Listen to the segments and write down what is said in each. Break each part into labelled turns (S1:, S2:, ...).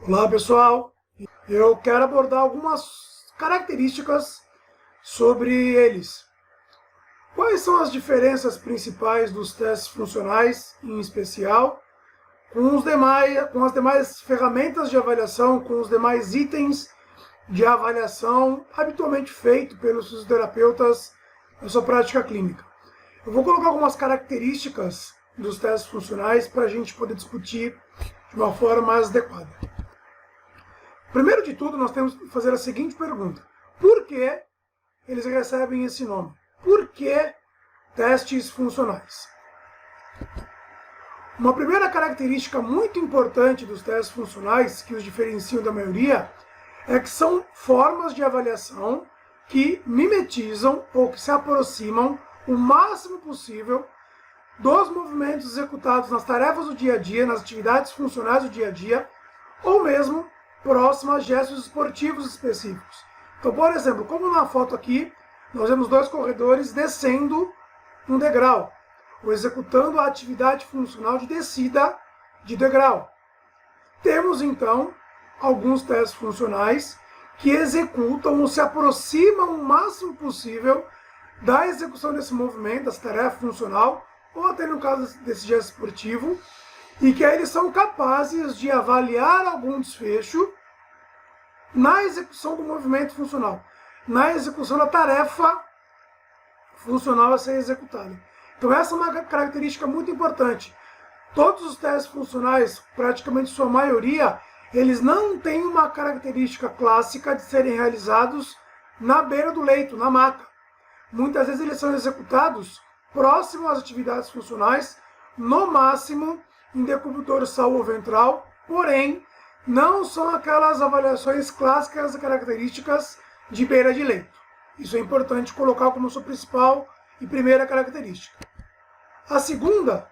S1: Olá pessoal, eu quero abordar algumas características sobre eles. Quais são as diferenças principais dos testes funcionais, em especial, com as demais ferramentas de avaliação, com os demais itens de avaliação habitualmente feito pelos fisioterapeutas na sua prática clínica? Eu vou colocar algumas características dos testes funcionais para a gente poder discutir de uma forma mais adequada. Primeiro de tudo, nós temos que fazer a seguinte pergunta: por que eles recebem esse nome? Por que testes funcionais? Uma primeira característica muito importante dos testes funcionais, que os diferenciam da maioria, é que são formas de avaliação que mimetizam ou que se aproximam o máximo possível dos movimentos executados nas tarefas do dia a dia, nas atividades funcionais do dia a dia, ou mesmo próximo a gestos esportivos específicos. Então, por exemplo, como na foto aqui, nós vemos dois corredores descendo um degrau, ou executando a atividade funcional de descida de degrau. Temos, então, alguns testes funcionais que executam ou se aproximam o máximo possível da execução desse movimento, dessa tarefa funcional, ou até no caso desse gesto esportivo, e que aí eles são capazes de avaliar algum desfecho na execução do movimento funcional, na execução da tarefa funcional a ser executada. Então essa é uma característica muito importante. Todos os testes funcionais, praticamente sua maioria, eles não têm uma característica clássica de serem realizados na beira do leito, na maca. Muitas vezes eles são executados próximo às atividades funcionais, no máximo em decúbito dorsal ou ventral, porém, não são aquelas avaliações clássicas e características de beira de leito. Isso é importante colocar como sua principal e primeira característica. A segunda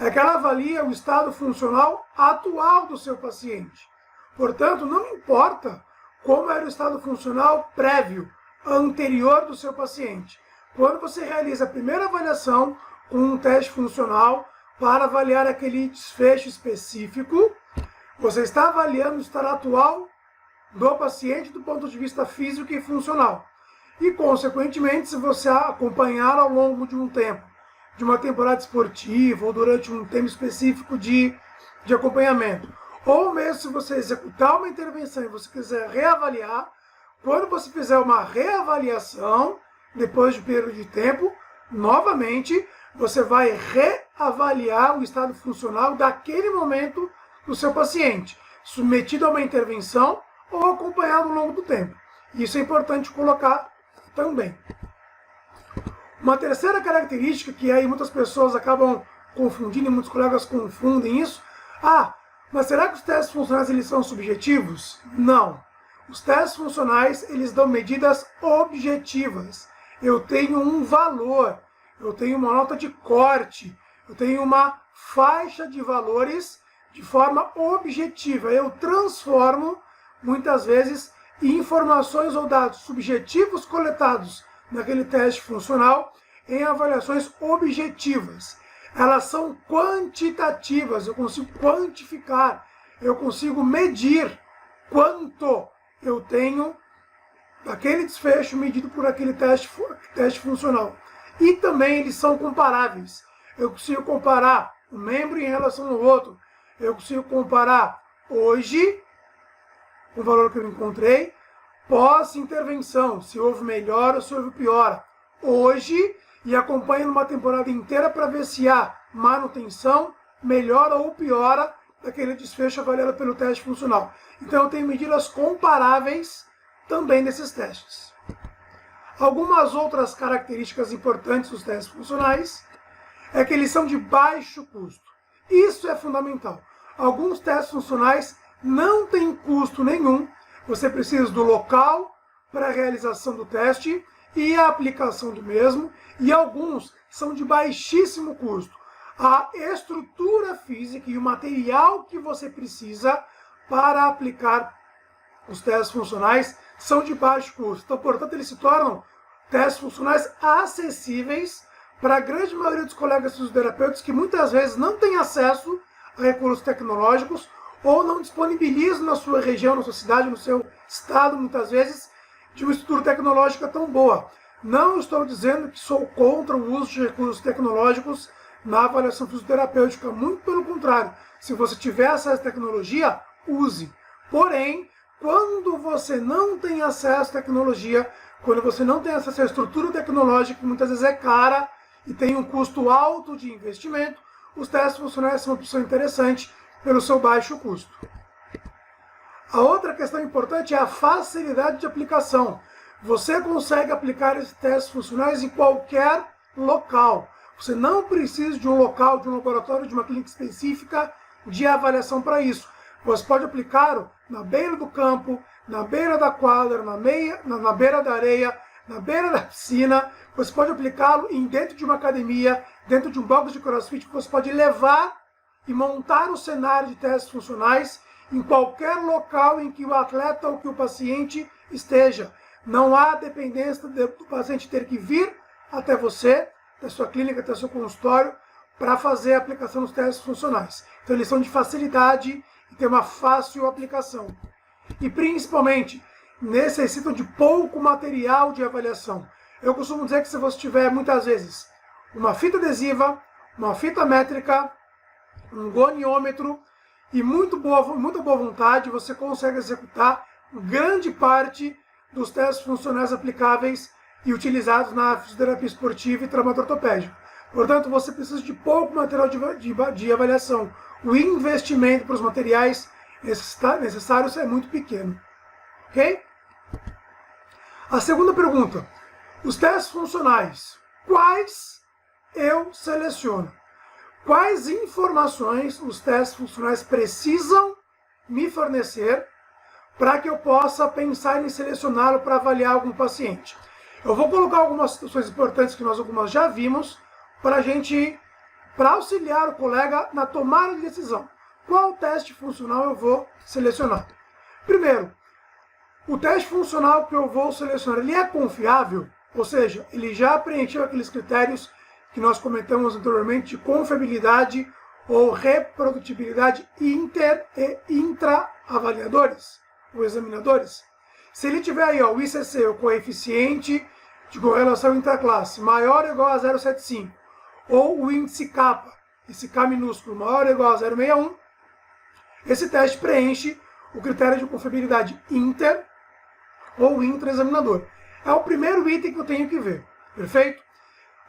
S1: é que ela avalia o estado funcional atual do seu paciente. Portanto, não importa como era o estado funcional prévio, anterior do seu paciente. Quando você realiza a primeira avaliação com um teste funcional para avaliar aquele desfecho específico, você está avaliando o estado atual do paciente do ponto de vista físico e funcional. E, consequentemente, se você acompanhar ao longo de um tempo, de uma temporada esportiva ou durante um tempo específico de acompanhamento, ou mesmo se você executar uma intervenção e você quiser reavaliar, quando você fizer uma reavaliação, depois de um período de tempo, novamente, você vai reavaliar o estado funcional daquele momento do seu paciente, submetido a uma intervenção ou acompanhado ao longo do tempo. Isso é importante colocar também. Uma terceira característica, que aí muitas pessoas acabam confundindo, e muitos colegas confundem isso. Mas será que os testes funcionais eles são subjetivos? Não. Os testes funcionais eles dão medidas objetivas. Eu tenho um valor, eu tenho uma nota de corte, eu tenho uma faixa de valores de forma objetiva. Eu transformo, muitas vezes, informações ou dados subjetivos coletados naquele teste funcional em avaliações objetivas. Elas são quantitativas, eu consigo quantificar, eu consigo medir quanto eu tenho daquele desfecho medido por aquele teste funcional. E também eles são comparáveis. Eu consigo comparar um membro em relação ao outro. Eu consigo comparar hoje, o valor que eu encontrei, pós-intervenção, se houve melhora ou se houve piora. Hoje, e acompanho uma temporada inteira para ver se há manutenção, melhora ou piora daquele desfecho avaliado pelo teste funcional. Então eu tenho medidas comparáveis também nesses testes. Algumas outras características importantes dos testes funcionais é que eles são de baixo custo. Isso é fundamental. Alguns testes funcionais não têm custo nenhum. Você precisa do local para a realização do teste e a aplicação do mesmo, e alguns são de baixíssimo custo. A estrutura física e o material que você precisa para aplicar os testes funcionais são de baixo custo. Então, portanto, eles se tornam testes funcionais acessíveis para a grande maioria dos colegas fisioterapeutas que muitas vezes não têm acesso a recursos tecnológicos ou não disponibilizam na sua região, na sua cidade, no seu estado, muitas vezes, de uma estrutura tecnológica tão boa. Não estou dizendo que sou contra o uso de recursos tecnológicos na avaliação fisioterapêutica, muito pelo contrário. Se você tiver acesso à tecnologia, use. Porém, quando você não tem acesso à tecnologia, quando você não tem acesso à estrutura tecnológica, que muitas vezes é cara e tem um custo alto de investimento, os testes funcionais são uma opção interessante pelo seu baixo custo. A outra questão importante é a facilidade de aplicação. Você consegue aplicar esses testes funcionais em qualquer local. Você não precisa de um local, de um laboratório, de uma clínica específica de avaliação para isso. Você pode aplicá-lo na beira do campo, na beira da quadra, na beira da areia, na beira da piscina. Você pode aplicá-lo dentro de uma academia, dentro de um box de crossfit. Você pode levar e montar o cenário de testes funcionais em qualquer local em que o atleta ou que o paciente esteja. Não há dependência do paciente ter que vir até você, da sua clínica, até o seu consultório, para fazer a aplicação dos testes funcionais. Então eles são de facilidade e tem uma fácil aplicação. E principalmente, necessitam de pouco material de avaliação. Eu costumo dizer que se você tiver, muitas vezes, uma fita adesiva, uma fita métrica, um goniômetro e muita boa vontade, você consegue executar grande parte dos testes funcionais aplicáveis e utilizados na fisioterapia esportiva e traumato ortopédico. Portanto, você precisa de pouco material de avaliação. O investimento para os materiais necessários é muito pequeno. Ok? A segunda pergunta. Os testes funcionais. Quais eu seleciono? Quais informações os testes funcionais precisam me fornecer para que eu possa pensar em selecioná-lo para avaliar algum paciente? Eu vou colocar algumas situações importantes que nós algumas já vimos para auxiliar o colega na tomada de decisão. Qual teste funcional eu vou selecionar? Primeiro, o teste funcional que eu vou selecionar, ele é confiável? Ou seja, ele já preencheu aqueles critérios que nós comentamos anteriormente de confiabilidade ou reprodutibilidade inter e intra-avaliadores ou examinadores? Se ele tiver aí o ICC, o coeficiente de correlação interclasse, maior ou igual a 0,75, ou o índice kappa, esse K minúsculo, maior ou igual a 0,61, esse teste preenche o critério de confiabilidade inter ou intra-examinador. É o primeiro item que eu tenho que ver, perfeito?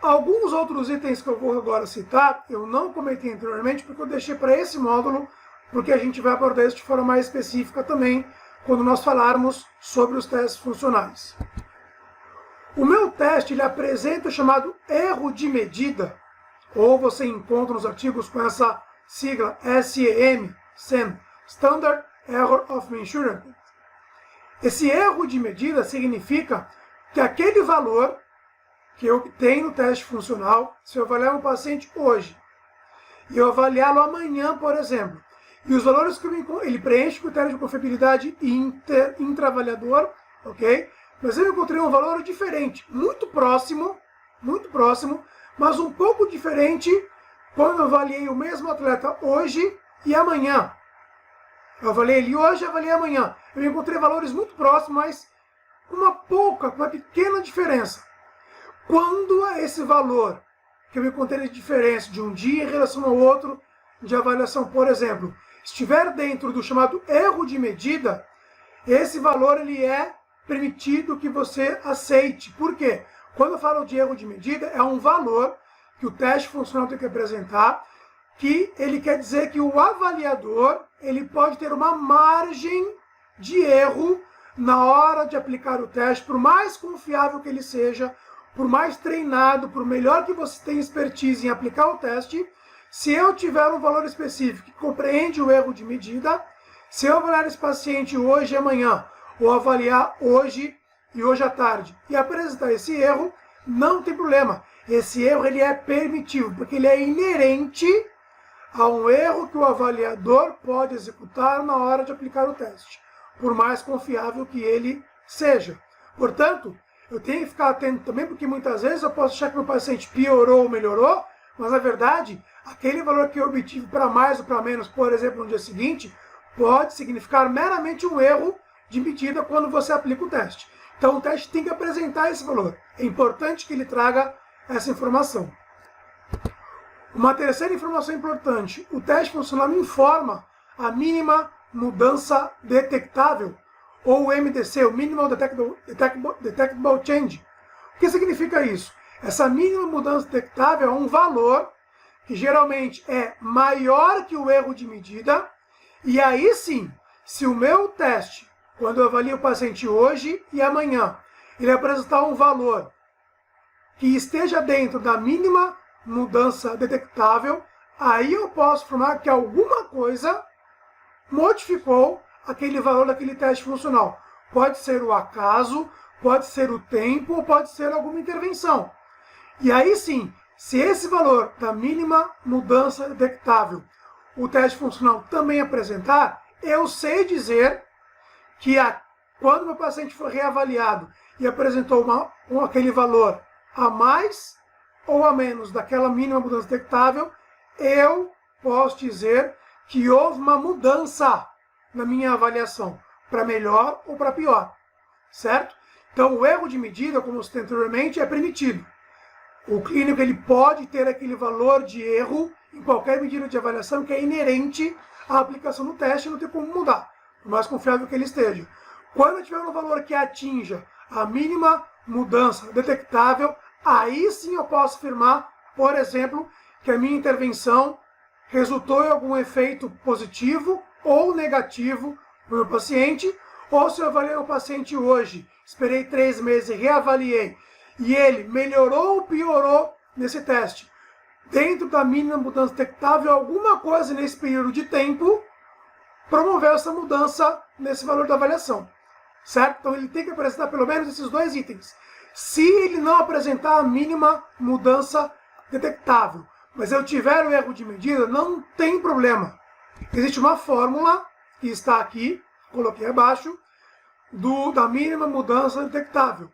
S1: Alguns outros itens que eu vou agora citar, eu não comentei anteriormente, porque eu deixei para esse módulo, porque a gente vai abordar isso de forma mais específica também, quando nós falarmos sobre os testes funcionais. O meu teste, ele apresenta o chamado erro de medida, ou você encontra nos artigos com essa sigla SEM, Standard Error of Measurement. Esse erro de medida significa que aquele valor que eu tenho no teste funcional, se eu avaliar um paciente hoje e eu avaliá-lo amanhã, por exemplo, e os valores que ele preenche o critério de confiabilidade intra-avaliador, ok? Mas eu encontrei um valor diferente, muito próximo, mas um pouco diferente quando eu avaliei o mesmo atleta hoje e amanhã. Eu avaliei ele hoje e avaliei amanhã. Eu encontrei valores muito próximos, mas com uma pequena diferença. Quando esse valor que eu encontrei de diferença de um dia em relação ao outro de avaliação, por exemplo, estiver dentro do chamado erro de medida, esse valor ele é permitido que você aceite. Por quê? Quando eu falo de erro de medida, é um valor que o teste funcional tem que apresentar, que ele quer dizer que o avaliador ele pode ter uma margem de erro na hora de aplicar o teste, por mais confiável que ele seja, por mais treinado, por melhor que você tenha expertise em aplicar o teste, se eu tiver um valor específico que compreende o erro de medida, se eu avaliar esse paciente hoje e amanhã, ou avaliar hoje e hoje à tarde, e apresentar esse erro, não tem problema. Esse erro ele é permitido, porque ele é inerente a um erro que o avaliador pode executar na hora de aplicar o teste, por mais confiável que ele seja. Portanto, eu tenho que ficar atento também, porque muitas vezes eu posso achar que meu paciente piorou ou melhorou, mas na verdade, aquele valor que eu obtive para mais ou para menos, por exemplo, no dia seguinte, pode significar meramente um erro de medida quando você aplica o teste. Então o teste tem que apresentar esse valor. É importante que ele traga essa informação. Uma terceira informação importante: o teste funcional informa a mínima mudança detectável, ou o MDC, o Minimal Detectable Change. O que significa isso? Essa mínima mudança detectável é um valor que geralmente é maior que o erro de medida, e aí sim, se o meu teste, quando eu avalio o paciente hoje e amanhã, ele apresentar um valor que esteja dentro da mínima mudança detectável, aí eu posso afirmar que alguma coisa modificou aquele valor daquele teste funcional. Pode ser o acaso, pode ser o tempo, ou pode ser alguma intervenção. E aí sim, se esse valor da mínima mudança detectável o teste funcional também apresentar, eu sei dizer que quando meu paciente foi reavaliado e apresentou aquele valor a mais ou a menos daquela mínima mudança detectável, eu posso dizer que houve uma mudança na minha avaliação, para melhor ou para pior, certo? Então o erro de medida, como eu citei anteriormente, é permitido. O clínico ele pode ter aquele valor de erro em qualquer medida de avaliação que é inerente à aplicação do teste, não tem como mudar, por mais confiável que ele esteja. Quando tiver um valor que atinja a mínima mudança detectável, aí sim eu posso afirmar, por exemplo, que a minha intervenção resultou em algum efeito positivo ou negativo para o meu paciente, ou se eu avaliei o paciente hoje, esperei 3 meses e reavaliei, e ele melhorou ou piorou nesse teste, dentro da mínima mudança detectável, alguma coisa nesse período de tempo promoveu essa mudança nesse valor da avaliação, certo? Então ele tem que apresentar pelo menos esses 2 itens. Se ele não apresentar a mínima mudança detectável, mas eu tiver o erro de medida, não tem problema. Existe uma fórmula que está aqui, coloquei abaixo, da mínima mudança detectável,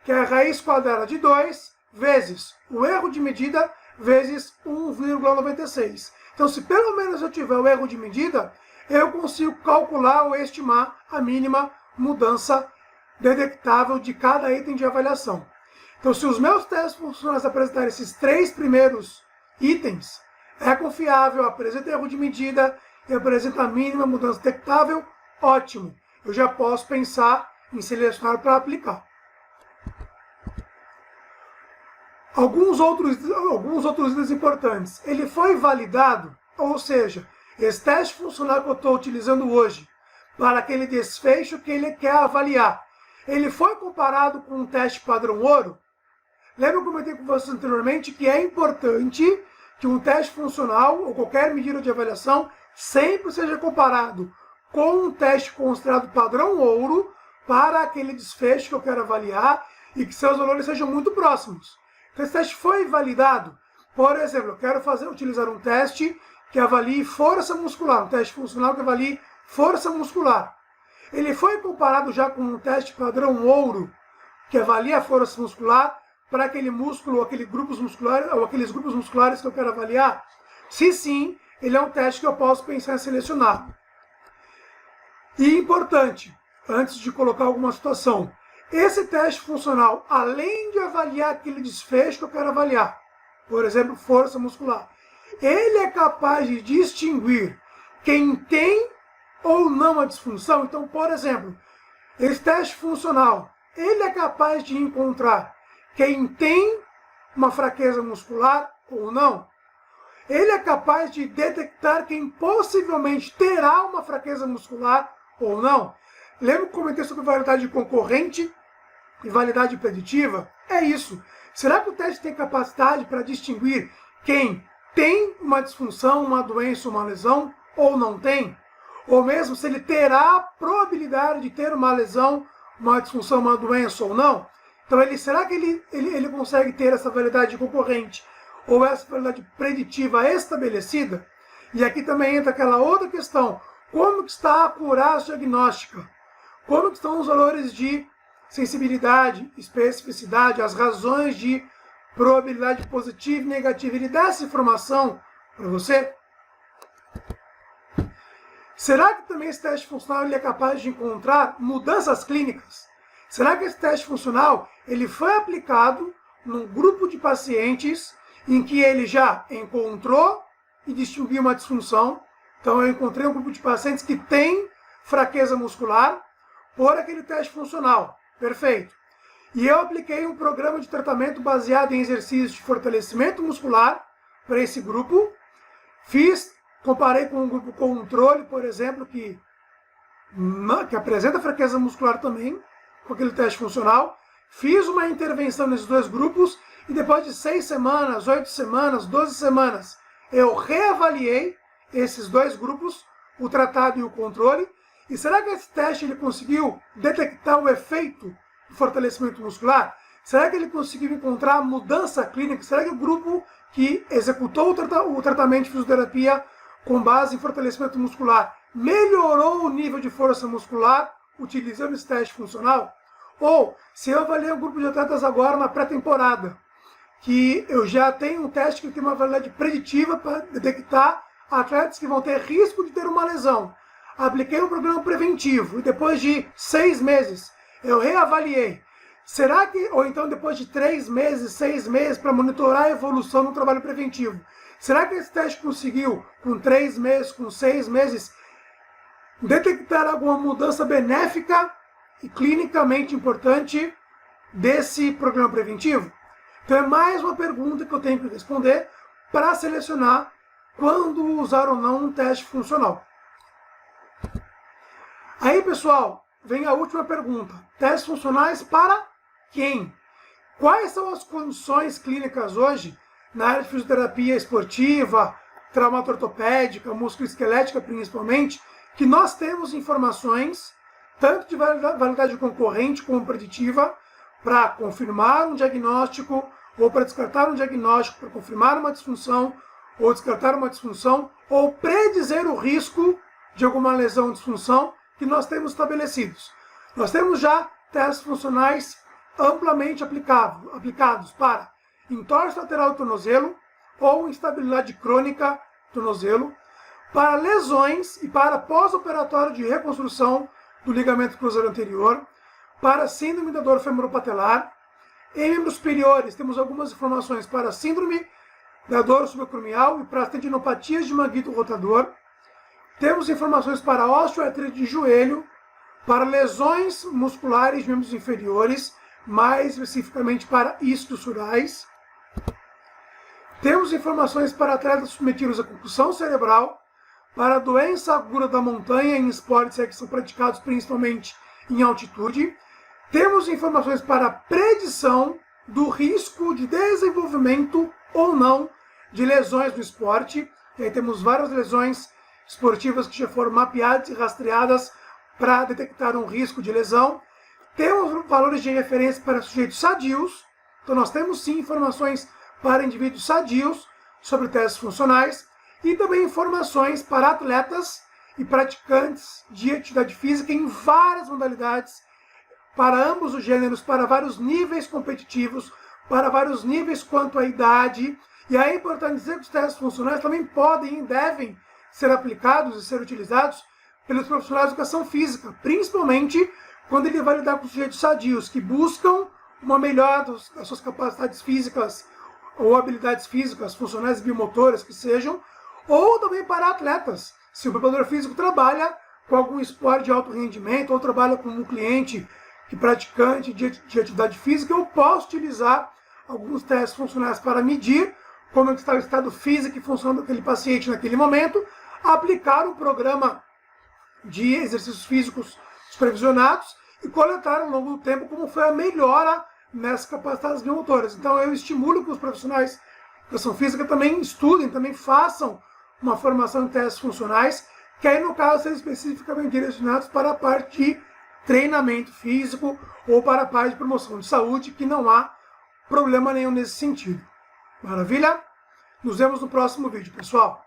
S1: que é a raiz quadrada de 2 vezes o erro de medida vezes 1,96. Então, se pelo menos eu tiver o erro de medida, eu consigo calcular ou estimar a mínima mudança detectável de cada item de avaliação. Então, se os meus testes funcionais apresentarem esses 3 primeiros itens, é confiável, apresenta erro de medida e apresenta a mínima mudança detectável, ótimo. Eu já posso pensar em selecionar para aplicar. Alguns outros itens importantes. Ele foi validado, ou seja, esse teste funcional que eu estou utilizando hoje para aquele desfecho que ele quer avaliar, ele foi comparado com um teste padrão ouro? Lembra que eu comentei com vocês anteriormente que é importante que um teste funcional ou qualquer medida de avaliação sempre seja comparado com um teste considerado padrão ouro para aquele desfecho que eu quero avaliar e que seus valores sejam muito próximos. Então, esse teste foi validado. Por exemplo, eu quero utilizar um teste que avalie força muscular, um teste funcional que avalie força muscular. Ele foi comparado já com um teste padrão ouro que avalia a força muscular para aquele músculo ou aqueles grupos musculares que eu quero avaliar? Se sim, ele é um teste que eu posso pensar em selecionar. E importante, antes de colocar alguma situação, esse teste funcional, além de avaliar aquele desfecho que eu quero avaliar, por exemplo, força muscular, ele é capaz de distinguir quem tem ou não a disfunção. Então, por exemplo, esse teste funcional, ele é capaz de encontrar quem tem uma fraqueza muscular ou não. Ele é capaz de detectar quem possivelmente terá uma fraqueza muscular ou não. Lembra que eu comentei sobre validade concorrente e validade preditiva? É isso. Será que o teste tem capacidade para distinguir quem tem uma disfunção, uma doença, uma lesão ou não tem? Ou mesmo se ele terá a probabilidade de ter uma lesão, uma disfunção, uma doença ou não? Então, será que ele consegue ter essa validade concorrente ou essa validade preditiva estabelecida? E aqui também entra aquela outra questão: como que está a acurácia diagnóstica? Como que estão os valores de sensibilidade, especificidade, as razões de probabilidade positiva e negativa? Ele dá essa informação para você? Será que também esse teste funcional ele é capaz de encontrar mudanças clínicas? Será que esse teste funcional ele foi aplicado num grupo de pacientes em que ele já encontrou e distinguiu uma disfunção? Então eu encontrei um grupo de pacientes que tem fraqueza muscular por aquele teste funcional. Perfeito. E eu apliquei um programa de tratamento baseado em exercícios de fortalecimento muscular para esse grupo. Comparei com um grupo controle, por exemplo, que apresenta fraqueza muscular também, com aquele teste funcional. Fiz uma intervenção nesses dois grupos e depois de 6 semanas, 8 semanas, 12 semanas, eu reavaliei esses dois grupos, o tratado e o controle. E será que esse teste ele conseguiu detectar o efeito do fortalecimento muscular? Será que ele conseguiu encontrar mudança clínica? Será que o grupo que executou o tratamento de fisioterapia com base em fortalecimento muscular melhorou o nível de força muscular utilizando esse teste funcional? Ou, se eu avaliei um grupo de atletas agora na pré-temporada, que eu já tenho um teste que tem uma validade preditiva para detectar atletas que vão ter risco de ter uma lesão. Apliquei um programa preventivo e depois de 6 meses eu reavaliei. Será que, ou então depois de 3 meses, 6 meses para monitorar a evolução no trabalho preventivo, será que esse teste conseguiu, com 3 meses, com 6 meses, detectar alguma mudança benéfica e clinicamente importante desse programa preventivo? Então é mais uma pergunta que eu tenho que responder para selecionar quando usar ou não um teste funcional. Aí, pessoal, vem a última pergunta. Testes funcionais para quem? Quais são as condições clínicas hoje na área de fisioterapia esportiva, traumato ortopédica, musculoesquelética principalmente, que nós temos informações, tanto de validade concorrente como preditiva, para confirmar um diagnóstico ou para descartar um diagnóstico, para confirmar uma disfunção ou descartar uma disfunção, ou predizer o risco de alguma lesão ou disfunção que nós temos estabelecidos. Nós temos já testes funcionais amplamente aplicados para entorse lateral do tornozelo ou instabilidade crônica do tornozelo, para lesões e para pós-operatório de reconstrução do ligamento cruzeiro anterior, para síndrome da dor femoropatelar. Em membros superiores, temos algumas informações para síndrome da dor subacromial e para tendinopatias de manguito rotador. Temos informações para osteoartrite de joelho, para lesões musculares de membros inferiores, mais especificamente para isquiosurais. Temos informações para atletas submetidos a concussão cerebral, para doença aguda da montanha em esportes que são praticados principalmente em altitude. Temos informações para predição do risco de desenvolvimento ou não de lesões no esporte. E aí temos várias lesões esportivas que já foram mapeadas e rastreadas para detectar um risco de lesão. Temos valores de referência para sujeitos sadios. Então nós temos sim informações para indivíduos sadios sobre testes funcionais e também informações para atletas e praticantes de atividade física em várias modalidades, para ambos os gêneros, para vários níveis competitivos, para vários níveis quanto à idade. E aí é importante dizer que os testes funcionais também podem e devem ser aplicados e ser utilizados pelos profissionais de educação física, principalmente quando ele vai lidar com sujeitos sadios, que buscam uma melhora das suas capacidades físicas ou habilidades físicas, funcionais e biomotoras que sejam, ou também para atletas. Se o preparador físico trabalha com algum esporte de alto rendimento ou trabalha com um cliente que praticante de atividade física, eu posso utilizar alguns testes funcionais para medir como está o estado físico e função daquele paciente naquele momento, aplicar um programa de exercícios físicos supervisionados e coletar ao longo do tempo como foi a melhora nessas capacidades biomotoras. Então eu estimulo que os profissionais de educação física também estudem, também façam uma formação em testes funcionais, que aí no caso sejam especificamente direcionados para a parte de treinamento físico ou para a parte de promoção de saúde, que não há problema nenhum nesse sentido. Maravilha? Nos vemos no próximo vídeo, pessoal.